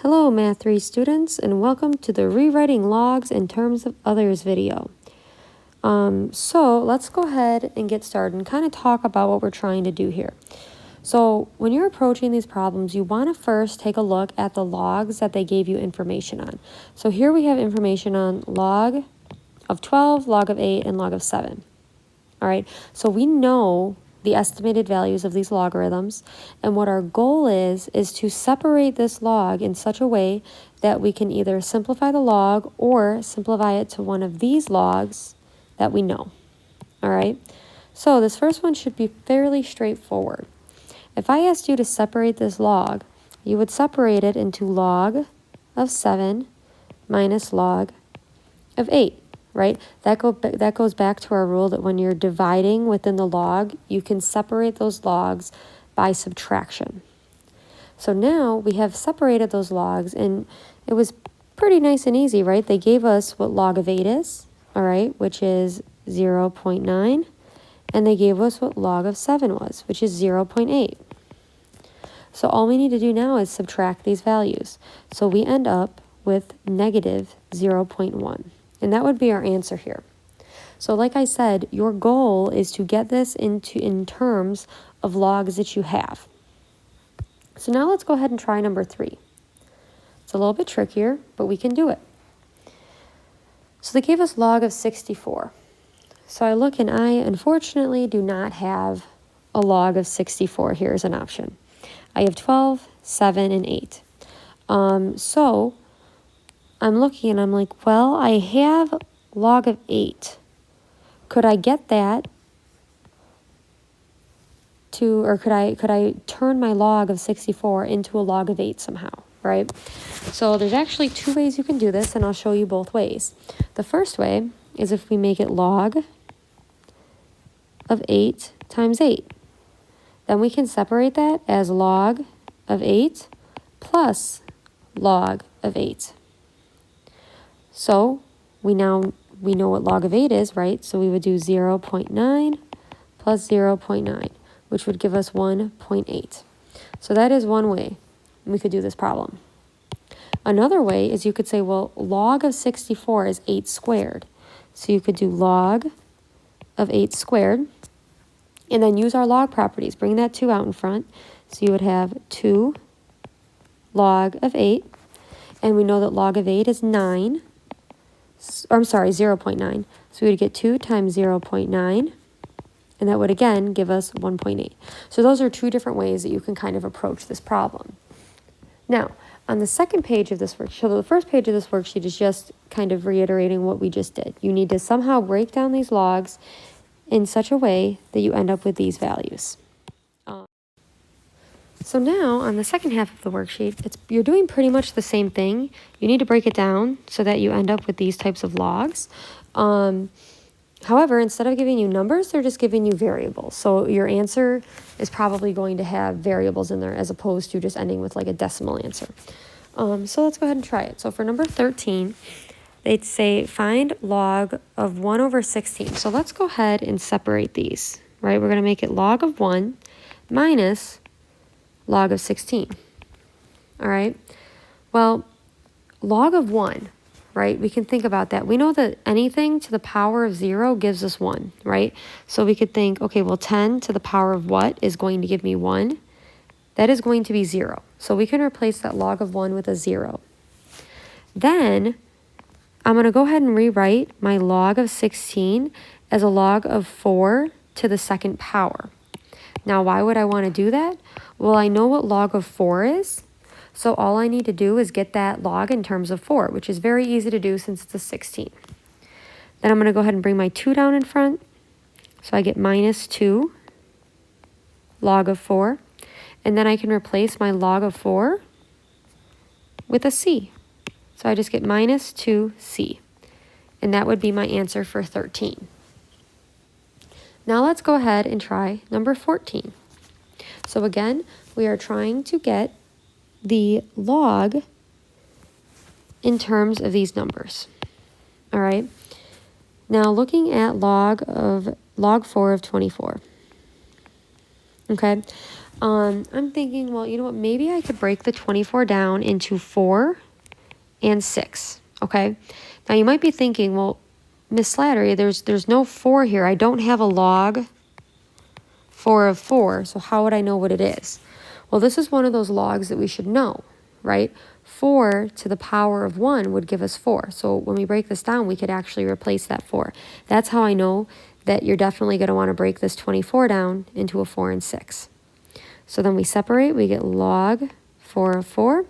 Hello Math 3 students, and welcome to the Rewriting Logs in Terms of Others video. So let's go ahead and get started and kind of talk about what we're trying to do here. So when you're approaching these problems, you want to first take a look at the logs that they gave you information on. So here we have information on log of 12, log of 8, and log of 7. All right, so we know the estimated values of these logarithms, and what our goal is to separate this log in such a way that we can either simplify the log or simplify it to one of these logs that we know. All right, so this first one should be fairly straightforward. If I asked you to separate this log, you would separate it into log of 7 minus log of 8. Right? That goes back to our rule that when you're dividing within the log, you can separate those logs by subtraction. So now we have separated those logs, and it was pretty nice and easy, right? They gave us what log of 8 is, all right, which is 0.9, and they gave us what log of 7 was, which is 0.8. So all we need to do now is subtract these values. So we end up with negative 0.1. And that would be our answer here. So like I said, your goal is to get this in terms of logs that you have. So now let's go ahead and try number 3. It's a little bit trickier, but we can do it. So they gave us log of 64. So I look, and I unfortunately do not have a log of 64 here as an option. I have 12, 7, and 8. So I'm looking and I'm like, well, I have log of 8. Could I get that to, or could I turn my log of 64 into a log of 8 somehow, right? So there's actually 2 ways you can do this, and I'll show you both ways. The first way is if we make it log of 8 times 8. Then we can separate that as log of 8 plus log of 8. So we know what log of 8 is, right? So we would do 0.9 plus 0.9, which would give us 1.8. So that is one way we could do this problem. Another way is you could say, well, log of 64 is 8 squared. So you could do log of 8 squared, and then use our log properties. Bring that 2 out in front. So you would have 2 log of 8, and we know that log of 8 is 9. Or I'm sorry, 0.9. So we would get 2 times 0.9, and that would again give us 1.8. So those are 2 different ways that you can kind of approach this problem. Now, on the second page of this worksheet, so the first page of this worksheet is just kind of reiterating what we just did. You need to somehow break down these logs in such a way that you end up with these values. So now on the second half of the worksheet, you're doing pretty much the same thing. You need to break it down so that you end up with these types of logs. However, instead of giving you numbers, they're just giving you variables. So your answer is probably going to have variables in there as opposed to just ending with like a decimal answer. So let's go ahead and try it. So for number 13, they'd say find log of 1 over 16. So let's go ahead and separate these, right? We're going to make it log of 1 minus log of 16. All right. Well, log of 1, right? We can think about that. We know that anything to the power of 0 gives us 1, right? So we could think, okay, well, 10 to the power of what is going to give me 1? That is going to be 0. So we can replace that log of 1 with a 0. Then I'm going to go ahead and rewrite my log of 16 as a log of 4 to the second power. Now, why would I want to do that? Well, I know what log of 4 is, so all I need to do is get that log in terms of 4, which is very easy to do since it's a 16. Then I'm going to go ahead and bring my 2 down in front, so I get minus 2 log of 4, and then I can replace my log of 4 with a c. So I just get minus 2c, and that would be my answer for 13. Now let's go ahead and try number 14. So again, we are trying to get the log in terms of these numbers. All right. Now looking at log 4 of 24. Okay. I'm thinking, well, you know what? Maybe I could break the 24 down into 4 and 6, okay? Now, you might be thinking, well, Miss Slattery, there's no 4 here. I don't have a log 4 of 4, so how would I know what it is? Well, this is one of those logs that we should know, right? 4 to the power of 1 would give us 4. So when we break this down, we could actually replace that 4. That's how I know that you're definitely going to want to break this 24 down into a 4 and 6. So then we separate, we get log 4 of 4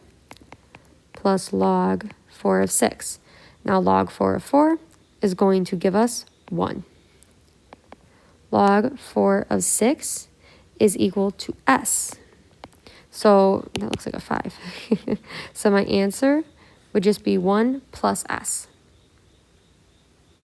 plus log 4 of 6. Now log 4 of 4 is going to give us 1. Log 4 of 6 is equal to s. So that looks like a 5. So my answer would just be 1 plus s.